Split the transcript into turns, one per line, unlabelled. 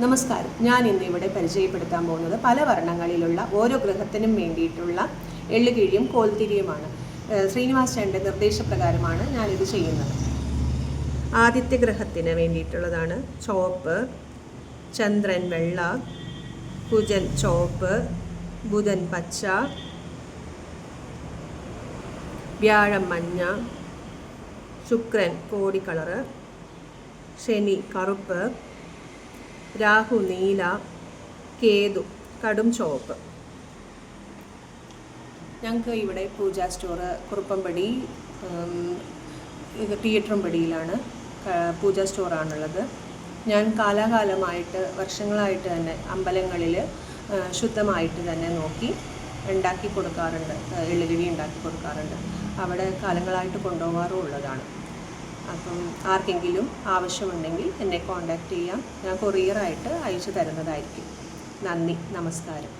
നമസ്കാരം. ഞാൻ ഇന്ന് ഇവിടെ പരിചയപ്പെടുത്താൻ പോകുന്നത് പല വർണ്ണങ്ങളിലുള്ള ഓരോ ഗ്രഹത്തിനും വേണ്ടിയിട്ടുള്ള എള്ളുകിഴിയും കോൽത്തിരിയുമാണ്. ശ്രീനിവാസ് ചേട്ടൻ്റെ നിർദ്ദേശപ്രകാരമാണ് ഞാനിത് ചെയ്യുന്നത്. ആദിത്യ ഗ്രഹത്തിന് വേണ്ടിയിട്ടുള്ളതാണ് ചുവപ്പ്, ചന്ദ്രൻ വെള്ള, കുജൻ ചുവപ്പ്, ബുധൻ പച്ച, വ്യാഴം മഞ്ഞ, ശുക്രൻ കോടി കളറ്, ശനി കറുപ്പ്, രാഹു നീല, കേതു കടും ചുവപ്പ്. ഞങ്ങൾക്ക് ഇവിടെ പൂജാ സ്റ്റോറ് കുറുപ്പമ്പടി തിയേറ്ററുംപടിയിലാണ് പൂജാ സ്റ്റോറാണുള്ളത്. ഞാൻ കാലാകാലമായിട്ട് വർഷങ്ങളായിട്ട് തന്നെ അമ്പലങ്ങളിൽ ശുദ്ധമായിട്ട് തന്നെ നോക്കി ഉണ്ടാക്കി കൊടുക്കാറുണ്ട്, എള്ളുകിഴി ഉണ്ടാക്കി കൊടുക്കാറുണ്ട്. അവിടെ കാലങ്ങളായിട്ട് കൊണ്ടുപോകാറും ഉള്ളതാണ്. അപ്പം ആർക്കെങ്കിലും ആവശ്യമുണ്ടെങ്കിൽ എന്നെ കോൺടാക്റ്റ് ചെയ്യാം. ഞാൻ കൊറിയറായിട്ട് അയച്ചു തരുന്നതായിരിക്കും. നന്ദി, നമസ്കാരം.